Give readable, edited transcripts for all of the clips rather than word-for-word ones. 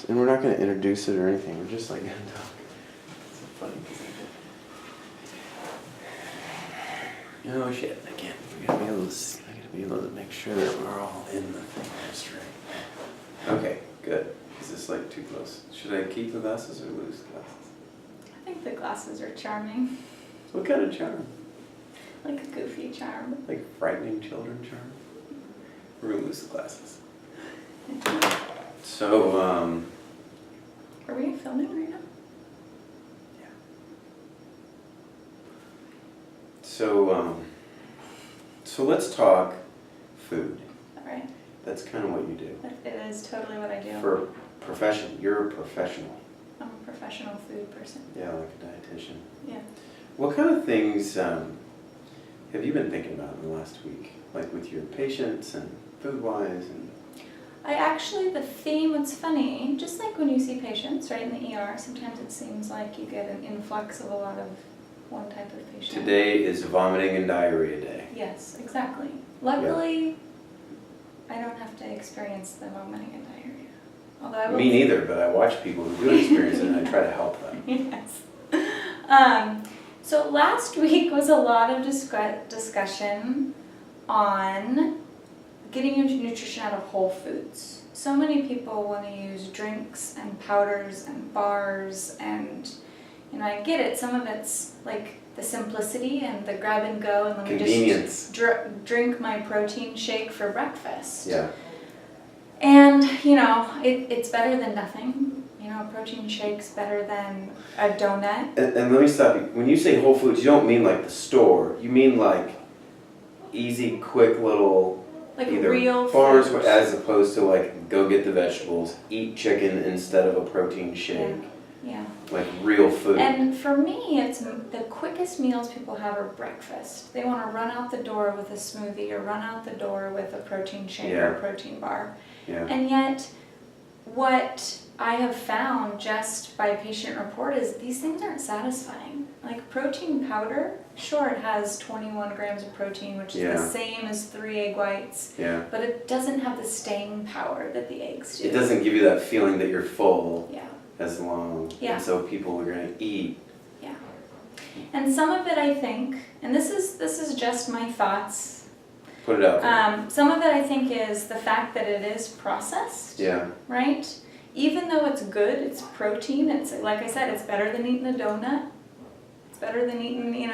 And we're not going to introduce it or anything. We're just like going to talk. It's so funny. Oh shit! I can't. I gotta be able to make sure that we're all in the thing just right. Okay, good. Is this like too close? Should I keep the glasses or lose the glasses? I think the glasses are charming. What kind of charm? Like a goofy charm. Like frightening children charm? We're gonna lose the glasses. So, Are we filming right now? Yeah. So let's talk food. Alright. That's kind of what you do. It is totally what I do. For profession, you're a professional. I'm a professional food person. Yeah, like a dietitian. Yeah. What kind of things have you been thinking about in the last week? Like with your patients and food-wise and... The theme, it's funny, just like when you see patients, right, in the ER, sometimes it seems like you get an influx of a lot of one type of patient. Today is vomiting and diarrhea day. Yes, exactly. Luckily, I don't have to experience the vomiting and diarrhea. Although I will. Me neither, but I watch people who do experience it and I try to help them. Yes. So last week was a lot of discussion on getting your nutrition out of whole foods. So many people want to use drinks and powders and bars and, I get it. Some of it's like the simplicity and the grab and go and let me just drink my protein shake for breakfast. Yeah. And, it's better than nothing. A protein shake's better than a donut. And let me stop you. When you say whole foods, you don't mean like the store. You mean like easy, quick little... Like either real bars food. As opposed to like go get the vegetables, eat chicken instead of a protein shake. Yeah. Like real food. And for me, it's the quickest meals people have are breakfast. They want to run out the door with a smoothie or run out the door with a protein shake or a protein bar. Yeah. And yet, what I have found just by patient report is these things aren't satisfying. Like protein powder, sure, it has 21 grams of protein, which is the same as 3 egg whites. Yeah. But it doesn't have the staying power that the eggs do. It doesn't give you that feeling that you're full. Yeah. As long. Yeah. And so people are going to eat. Yeah. And some of it I think, and this is just my thoughts. Put it out there. Some of it I think is the fact that it is processed. Yeah. Right? Even though it's good, it's protein, it's like I said, it's better than eating a donut. It's better than eating,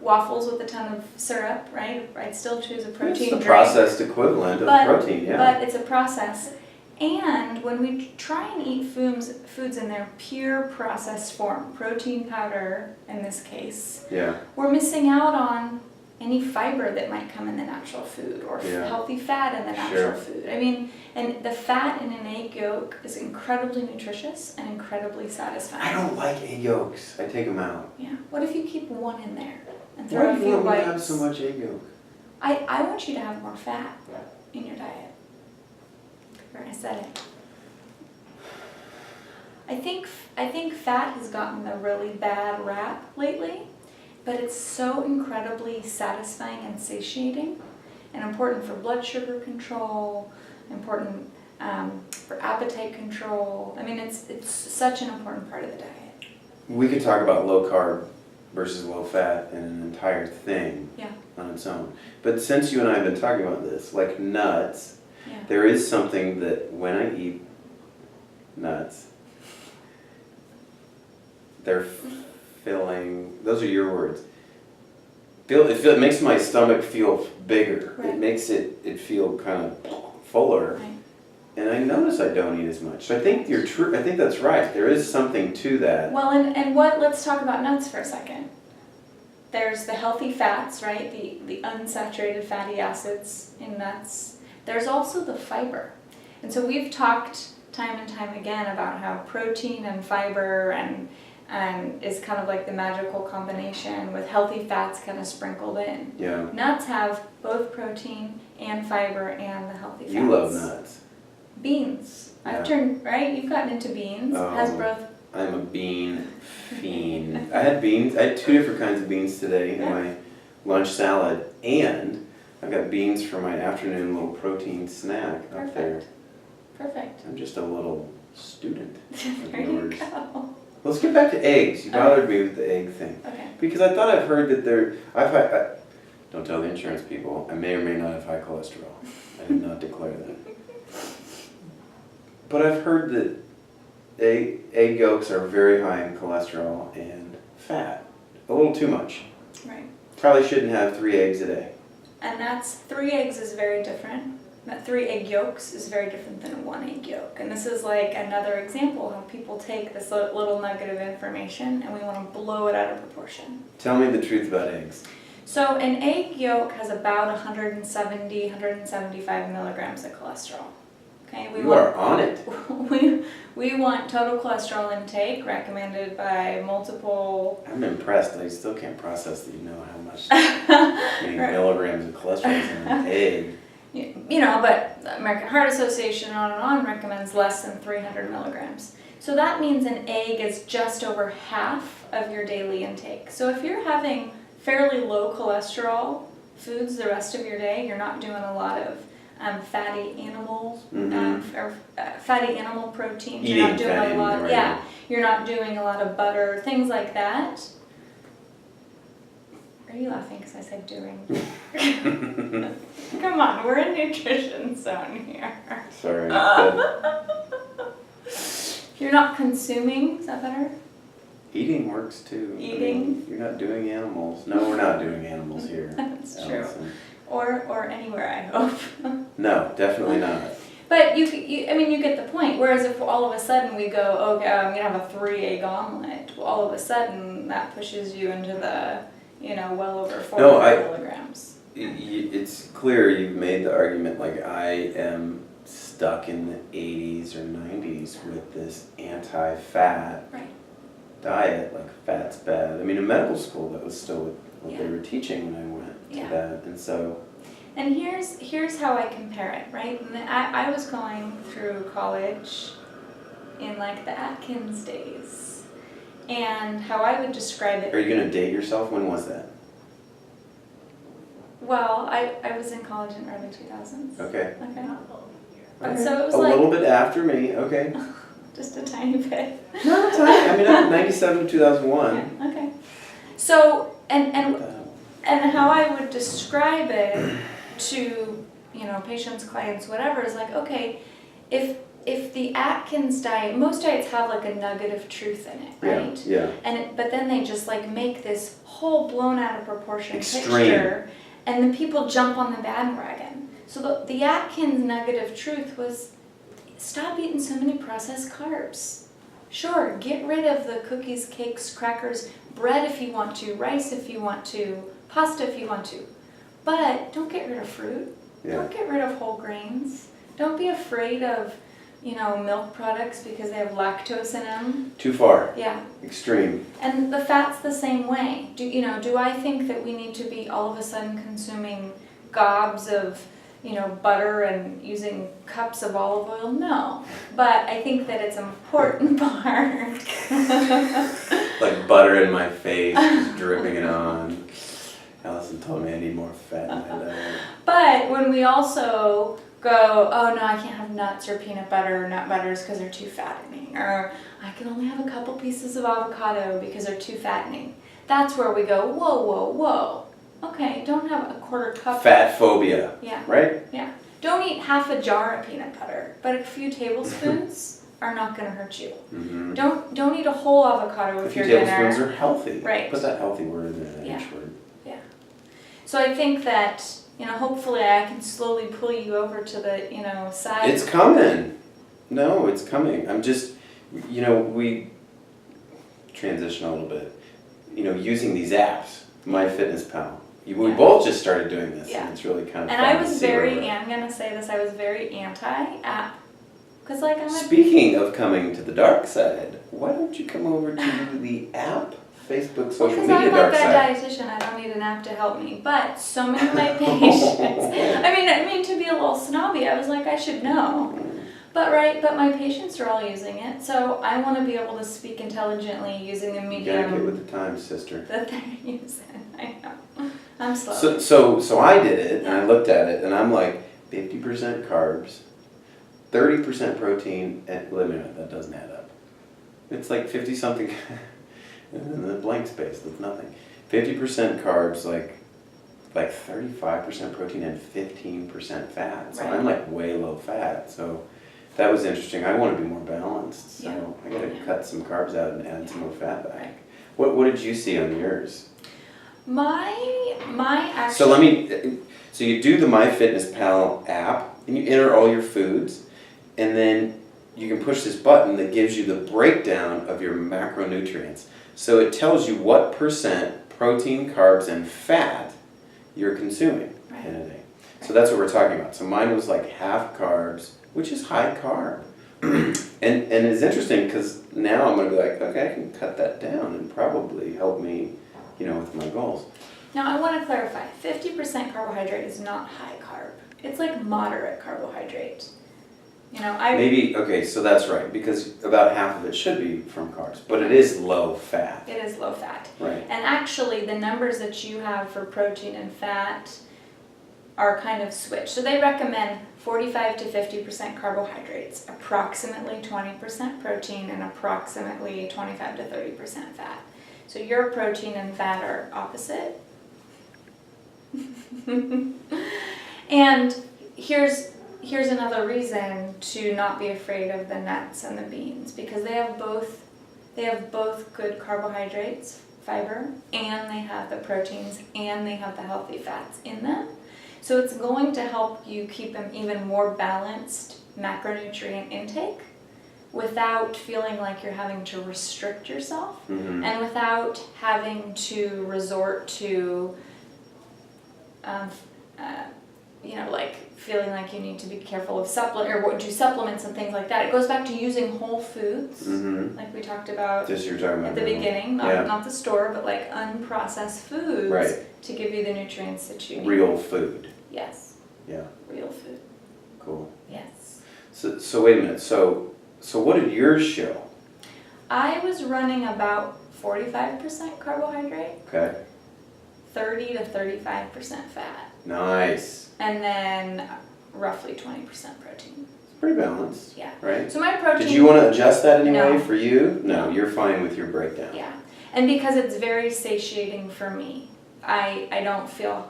waffles with a ton of syrup, right? I'd still choose a protein drink. It's the processed equivalent of protein, yeah. But it's a process. And when we try and eat foods in their pure processed form, protein powder in this case, we're missing out on any fiber that might come in the natural food or healthy fat in the natural food. I mean, and the fat in an egg yolk is incredibly nutritious and incredibly satisfying. I don't like egg yolks. I take them out. Yeah. What if you keep one in there and throw a few whites? Why do you want me to have so much egg yolk? I want you to have more fat in your diet. I said it. I think fat has gotten a really bad rap lately, but it's so incredibly satisfying and satiating, and important for blood sugar control, important for appetite control. I mean, it's such an important part of the diet. We could talk about low carb versus low fat in an entire thing on its own. But since you and I have been talking about this, like nuts. There is something that when I eat nuts, they're filling, those are your words, it makes my stomach feel bigger. Right. It makes it feel kind of fuller. Right. And I notice I don't eat as much. So I think you're true. I think that's right. There is something to that. Well, let's talk about nuts for a second. There's the healthy fats, right? The unsaturated fatty acids in nuts. There's also the fiber. And so we've talked time and time again about how protein and fiber and is kind of like the magical combination with healthy fats kind of sprinkled in. Yeah. Nuts have both protein and fiber and the healthy fats. You love nuts. Beans. I've turned, right? You've gotten into beans. Has both. I'm a bean fiend. I had 2 different kinds of beans today in my lunch salad, and I've got beans for my afternoon little protein snack up there. Perfect. I'm just a little student of There you yours. go. Let's get back to eggs. You bothered me with the egg thing. Okay. Because I thought I've heard that don't tell the insurance people, I may or may not have high cholesterol. I did not declare that. But I've heard that egg yolks are very high in cholesterol and fat. A little too much. Right. Probably shouldn't have 3 eggs a day. And 3 eggs is very different. That 3 egg yolks is very different than 1 egg yolk. And this is like another example how people take this little nugget of information and we want to blow it out of proportion. Tell me the truth about eggs. So an egg yolk has about 170, 175 milligrams of cholesterol. Okay, You are on it. we want total cholesterol intake recommended by multiple. I'm impressed. I still can't process that you know how much many milligrams of cholesterol is in an egg. You know, but the American Heart Association on recommends less than 300 milligrams. So that means an egg is just over half of your daily intake. So if you're having fairly low cholesterol foods the rest of your day, you're not doing a lot of fatty animals, or fatty animal proteins. You're not doing a lot. Yeah, you're not doing a lot of butter, things like that. Are you laughing because I said doing? Come on, we're in nutrition zone here. Sorry. You're not consuming. Is that better? Eating works too. Eating. I mean, you're not doing animals. No, we're not doing animals here. That's true. Allison. Or anywhere, I hope. No, definitely not. But you get the point. Whereas if all of a sudden we go, okay, I'm gonna have a 3-egg omelet, well, all of a sudden that pushes you into the, well over 400 milligrams. It's clear you've made the argument. Like, I am stuck in the 80s or 90s with this anti-fat diet. Like, fat's bad. I mean, in medical school, that was still what they were teaching when I went to that, and so. And here's how I compare it, right? And I was going through college in like the Atkins days, and how I would describe it. Are you gonna date yourself? When was that? Well, I was in college in early 2000s. Okay. And so it was a little bit after me. Okay. Just a tiny bit. Not tiny. I mean, I'm 97 to 2001. Yeah, okay. So and how I would describe it to patients, clients, whatever, is like, okay, if the Atkins diet, most diets have like a nugget of truth in it, right? Yeah. But then they just like make this whole blown out of proportion Extreme picture, and the people jump on the bandwagon. So the Atkins nugget of truth was, stop eating so many processed carbs. Sure, get rid of the cookies, cakes, crackers, bread if you want to, rice if you want to, pasta if you want to. But don't get rid of fruit. Yeah. Don't get rid of whole grains. Don't be afraid of, milk products because they have lactose in them. Too far. Yeah. Extreme. And the fat's the same way. Do I think that we need to be all of a sudden consuming gobs of butter and using cups of olive oil? No. But I think that it's an important part. Like butter in my face, just dripping it on. Allison told me I need more fat in my diet. But when we also go, oh no, I can't have nuts or peanut butter or nut butters because they're too fattening. Or I can only have a couple pieces of avocado because they're too fattening. That's where we go, whoa, whoa, whoa. Okay, don't have a quarter cup. Fat phobia. Yeah. Right? Yeah. Don't eat half a jar of peanut butter, but a few tablespoons are not going to hurt you. Mm-hmm. Don't eat a whole avocado with your dinner. A dinner. few tablespoons are healthy. Right. Put that healthy word in there, H word. Yeah. So I think that, hopefully I can slowly pull you over to the, side. It's coming. No, it's coming. I'm just, we transition a little bit. Using these apps, MyFitnessPal. We both just started doing this, and it's really kind of fun. And I was I'm going to say this, I was very anti-app. Because, Speaking of coming to the dark side, why don't you come over to the app? Facebook, social media dark side. Because I'm like a dietitian, I don't need an app to help me. But so many of my patients, I mean, to be a little snobby, I was like, I should know. But my patients are all using it, so I want to be able to speak intelligently using a medium. You gotta get with the times, sister. That they're using. I know. I'm slow. So I did it, and I looked at it, and I'm like, 50% carbs, 30% protein, and wait a minute, that doesn't add up. It's like 50 something, in the blank space, that's nothing. 50% carbs, like 35% protein and 15% fat. So Right. I'm like way low fat. So that was interesting. I want to be more balanced. So Yeah. I got to Yeah. cut some carbs out and add some more fat back. Right. What did you see on yours? My actual. So you do the MyFitnessPal app and you enter all your foods, and then you can push this button that gives you the breakdown of your macronutrients. So it tells you what percent protein, carbs, and fat you're consuming in a day. So that's what we're talking about. So mine was like half carbs, which is high carb. and it's interesting because now I'm going to be like, okay, I can cut that down and probably help me, with my goals. Now I want to clarify, 50% carbohydrate is not high carb. It's like moderate carbohydrate. Okay, so that's right, because about half of it should be from carbs, but it is low fat. It is low fat. Right. And actually the numbers that you have for protein and fat are kind of switched. So they recommend 45 to 50% carbohydrates, approximately 20% protein, and approximately 25 to 30% fat. So your protein and fat are opposite. And here's another reason to not be afraid of the nuts and the beans, because they have both good carbohydrates, fiber, and they have the proteins, and they have the healthy fats in them. So it's going to help you keep an even more balanced macronutrient intake without feeling like you're having to restrict yourself, Mm-hmm. and without having to resort to like feeling like you need to be careful of supplements and things like that. It goes back to using whole foods, Mm-hmm. like we talked about Just you're talking about at the beginning, not the store, but like unprocessed foods, Right. to give you the nutrients that you need. Real food. Yes. Yeah. Real food. Cool. Yes. So wait a minute. So what did yours show? I was running about 45% carbohydrate, Okay. 30 to 35% fat, Nice. and then roughly 20% protein. It's pretty balanced. Yeah. Right. So my protein. Did you want to adjust that anyway No. for you? No, No. you're fine with your breakdown. Yeah. And because it's very satiating for me, I don't feel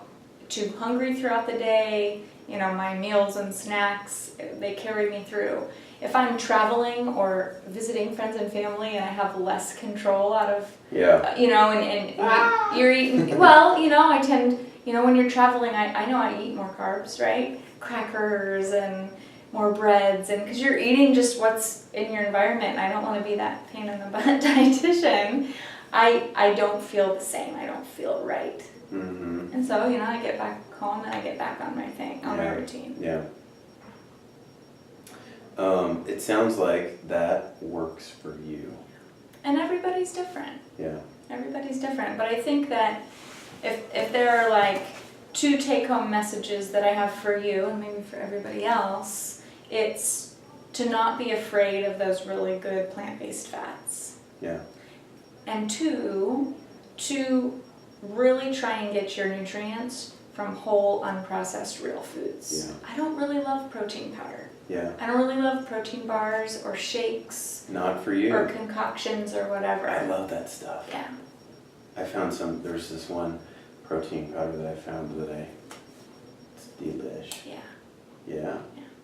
too hungry throughout the day. My meals and snacks, they carry me through. If I'm traveling or visiting friends and family and I have less control out of, Yeah. and you're eating, well, I tend, when you're traveling, I know I eat more carbs, right? Crackers and more breads, and because you're eating just what's in your environment, and I don't want to be that pain in the butt dietitian, I don't feel the same. I don't feel right. Mm-hmm. And so, I get back home and I get back on my my routine. Yeah. It sounds like that works for you. And everybody's different. Yeah. Everybody's different. But I think that if there are like 2 take-home messages that I have for you, and maybe for everybody else, it's to not be afraid of those really good plant-based fats. Yeah. And 2, to really try and get your nutrients from whole, unprocessed, real foods. Yeah. I don't really love protein powder. Yeah. I don't really love protein bars or shakes Not for you. or concoctions or whatever. I love that stuff. Yeah. I found there's this one protein powder that I found the other day. It's delish. Yeah. Yeah.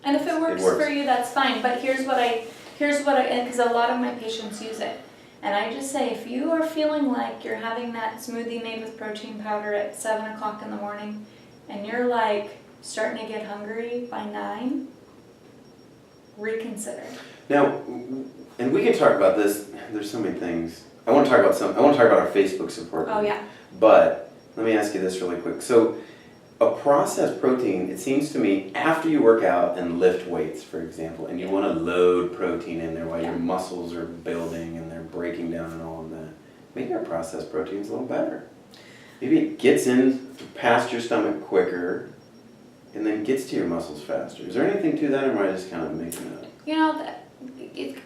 And if it works for you, that's fine. But here's what and because a lot of my patients use it. And I just say, if you are feeling like you're having that smoothie made with protein powder at 7 o'clock in the morning, and you're like starting to get hungry by 9, reconsider. Now, and we can talk about this. There's so many things. I want to talk about our Facebook support group. Oh yeah. But let me ask you this really quick. So, a processed protein, it seems to me, after you work out and lift weights, for example, and you want to load protein in there while your muscles are building and they're breaking down and all of that, maybe our processed protein's a little better. Maybe it gets in past your stomach quicker and then gets to your muscles faster. Is there anything to that, or am I just kind of making it up?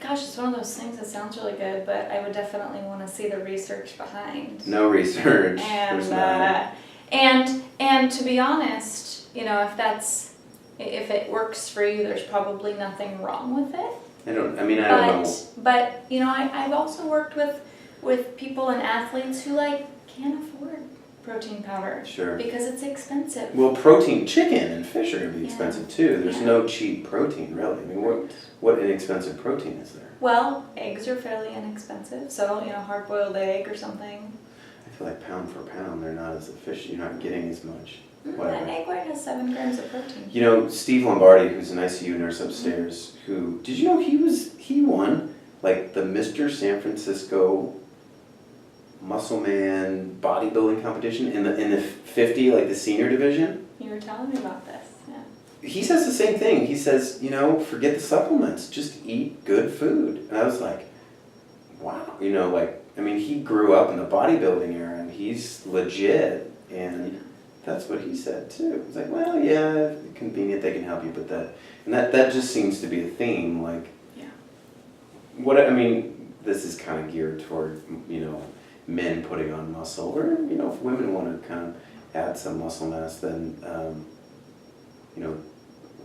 Gosh, it's one of those things that sounds really good, but I would definitely want to see the research behind. No research. There's none. And to be honest, if that's If it works for you, there's probably nothing wrong with it. I don't know. But you know, I've also worked with people and athletes who like can't afford protein powder. Sure. Because it's expensive. Well, chicken and fish are going to be expensive too. There's no cheap protein, really. I mean, what inexpensive protein is there? Well, eggs are fairly inexpensive, so you know, hard-boiled egg or something. I feel like pound for pound, they're not as efficient. You're not getting as much. An egg white has 7 grams of protein. You know, Steve Lombardi, who's an ICU nurse upstairs, did you know he won like the Mr. San Francisco Muscle Man bodybuilding competition in the 50, like the senior division? You were telling me about this, yeah. He says the same thing. He says, you know, forget the supplements, just eat good food. And I was like, wow, you know, like, I mean, he grew up in the bodybuilding era and he's legit, and that's what he said too. It's like, well, yeah, convenient, they can help you, but that just seems to be a theme. Like, this is kind of geared toward, you know, men putting on muscle, or you know, if women want to kind of add some muscle mass, then you know,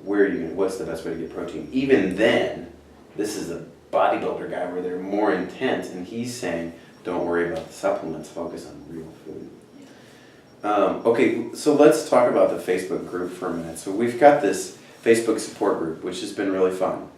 what's the best way to get protein? Even then, this is a bodybuilder guy where they're more intense, and he's saying, don't worry about the supplements, focus on real food. Okay, so let's talk about the Facebook group for a minute. So we've got this Facebook support group, which has been really fun.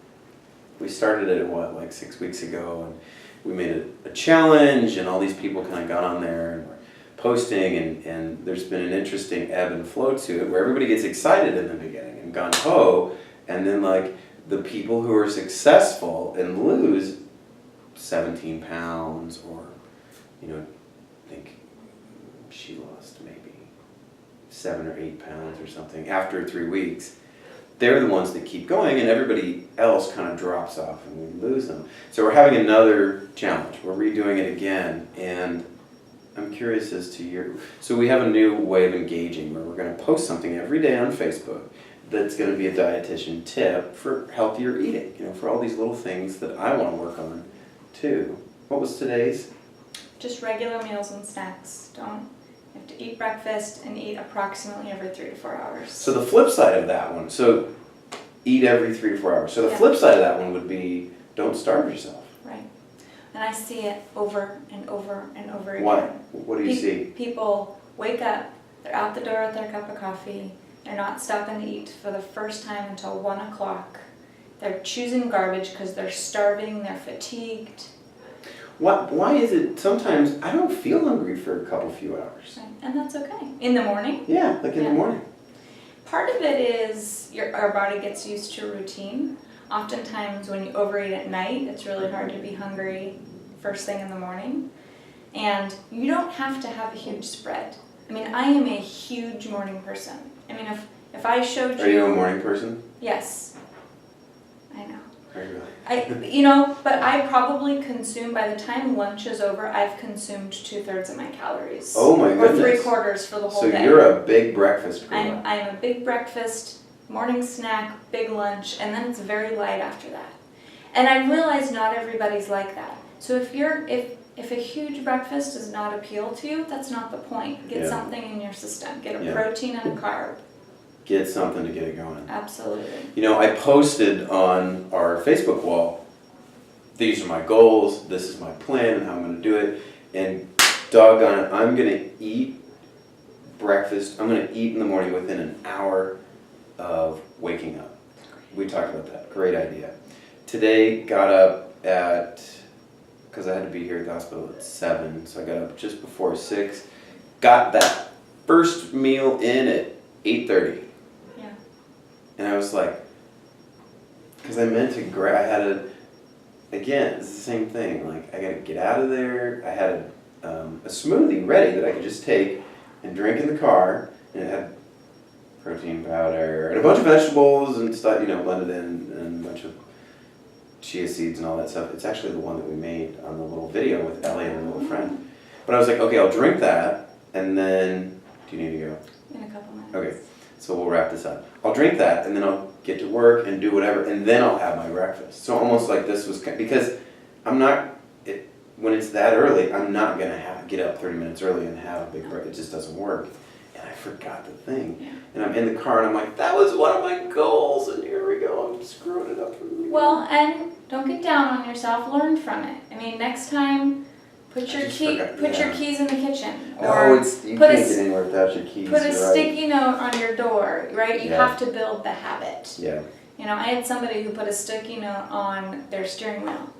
We started it, like 6 weeks ago, and we made it a challenge, and all these people kind of got on there and were posting, and there's been an interesting ebb and flow to it, where everybody gets excited in the beginning and gung-ho, and then like the people who are successful and lose 17 pounds, or, you know, I think she lost maybe 7 or 8 pounds or something after 3 weeks. They're the ones that keep going, and everybody else kind of drops off and we lose them. So we're having another challenge. We're redoing it again, and I'm curious as to so we have a new way of engaging where we're going to post something every day on Facebook that's going to be a dietitian tip for healthier eating, you know, for all these little things that I want to work on too. What was today's? Just regular meals and snacks. You have to eat breakfast and eat approximately every 3 to 4 hours. So the flip side of that one, so eat every 3 to 4 hours. So the flip side of that one would be don't starve yourself. Right. And I see it over and over and over again. What do you see? People wake up, they're out the door with their cup of coffee, they're not stopping to eat for the first time until 1 o'clock. They're choosing garbage because they're starving, they're fatigued. Why is it sometimes I don't feel hungry for a few hours? Right. And that's okay. In the morning? Yeah, like in the morning. Part of it is our body gets used to routine. Oftentimes when you overeat at night, it's really hard to be hungry first thing in the morning. And you don't have to have a huge spread. I mean, I am a huge morning person. I mean, if I showed you... Are you a morning person? Yes. I know. Are you really? But I probably consume, by the time lunch is over, I've consumed 2/3 of my calories. Oh my goodness. Or 3/4 for the whole day. So you're a big breakfast girl. I'm a big breakfast, morning snack, big lunch, and then it's very light after that. And I realize not everybody's like that. So if a huge breakfast does not appeal to you, that's not the point. Get something in your system. Get a protein and a carb. Get something to get it going. Absolutely. You know, I posted on our Facebook wall, these are my goals, this is my plan, and how I'm going to do it, and doggone it, I'm going to eat breakfast, I'm going to eat in the morning within an hour of waking up. We talked about that. Great idea. Today, got up because I had to be here at the hospital at 7, so I got up just before 6, got that first meal in at 8:30. And I was like, because I meant to again, it's the same thing. Like, I got to get out of there. I had a smoothie ready that I could just take and drink in the car. And it had protein powder and a bunch of vegetables and stuff, you know, blended in, and a bunch of chia seeds and all that stuff. It's actually the one that we made on the little video with Ellie and her little friend. But I was like, okay, I'll drink that, and then, do you need to go? In a couple minutes. Okay. So we'll wrap this up. I'll drink that, and then I'll get to work and do whatever, and then I'll have my breakfast. So almost like this was, because when it's that early, I'm not going to get up 30 minutes early and have a big breakfast. It just doesn't work. and I forgot the thing. Yeah. And I'm in the car and I'm like, that was one of my goals, and here we go, I'm screwing it up for me. Well, and don't get down on yourself, learn from it. I mean, next time, put your keys in the kitchen. No, Or you can't get anywhere without your keys. put a sticky note on your door, right? You Yeah. have to build the habit. Yeah. You know, I had somebody who put a sticky note on their steering wheel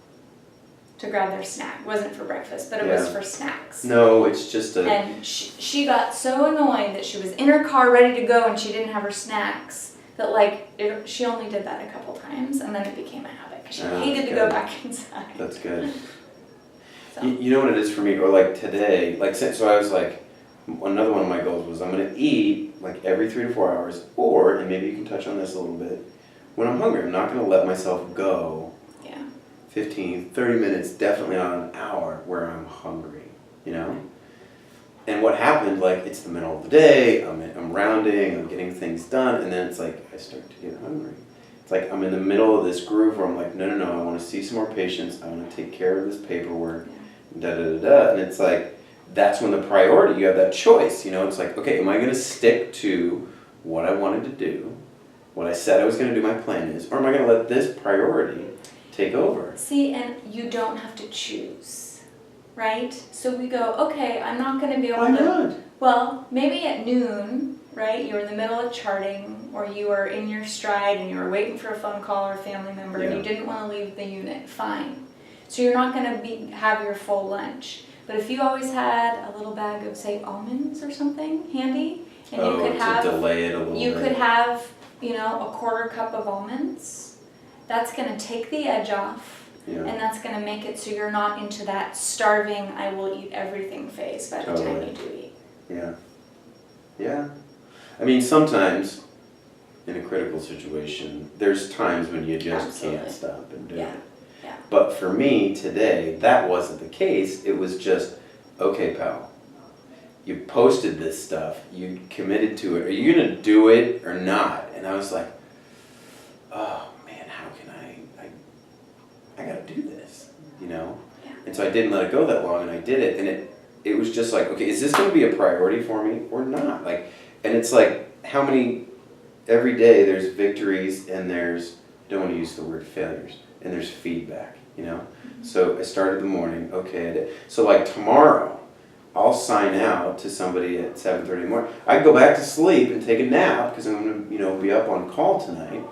to grab their snack. It wasn't for breakfast, but it was for snacks. No, it's just a... And she got so annoyed that she was in her car ready to go and she didn't have her snacks that she only did that a couple times and then it became a habit because she hated to go back inside. That's good. So. You know what it is for me, or like today, so I was like, another one of my goals was I'm going to eat like every 3 to 4 hours, or, and maybe you can touch on this a little bit, when I'm hungry, I'm not going to let myself go 15, 30 minutes, definitely not an hour where I'm hungry, you know? And what happened, like, it's the middle of the day, I'm rounding, I'm getting things done, and then it's like, I start to get hungry. It's like I'm in the middle of this groove where I'm like, no, I want to see some more patients, I want to take care of this paperwork, da-da-da-da, and it's like, that's when the priority, you have that choice, you know? It's like, okay, am I going to stick to what I wanted to do, what I said I was going to do, my plan is, or am I going to let this priority take over? See, and you don't have to choose, right? So we go, okay, I'm not going to be able Why not? Well, maybe at noon, right? You were in the middle of charting, or you were in your stride and you were waiting for a phone call or a family member, and you didn't want to leave the unit. Fine. So you're not going to have your full lunch. But if you always had a little bag of, say, almonds or something handy, and you could have, to delay it a little you bit. could have, you know, a quarter cup of almonds. That's going to take the edge off, and that's going to make it so you're not into that starving, I will eat everything phase by the time you do eat. Yeah. Yeah. I mean, sometimes in a critical situation, there's times when you just can't stop and do it. Yeah. But for me today, that wasn't the case. It was just, okay, pal, you posted this stuff, you committed to it. Are you going to do it or not? And I was like, oh, man, how can I got to do this, you know? Yeah. And so I didn't let it go that long, and I did it. And it was just like, okay, is this going to be a priority for me or not? Like, and it's like, how many, every day there's victories and there's, I don't want to use the word failures, and there's feedback, you know? Mm-hmm. So I started the morning, okay, I did. So like tomorrow, I'll sign out to somebody at 7:30 in the morning. I can go back to sleep and take a nap because I'm going to, you know, be up on call tonight.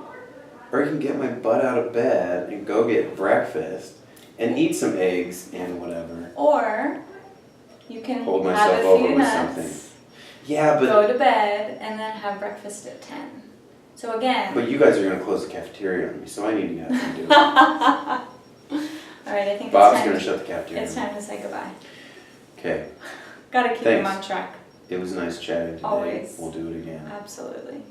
Or I can get my butt out of bed and go get breakfast and eat some eggs and whatever. Or you can hold have myself a over few with nuts, something. Yeah, but go to bed, and then have breakfast at 10. So again. But you guys are going to close the cafeteria on me, so I need to get up and do it. All right, I think Bob's going to shut the cafeteria. It's time to say goodbye. Okay. Got to keep him on track. It was nice chatting today. Always. We'll do it again. Absolutely.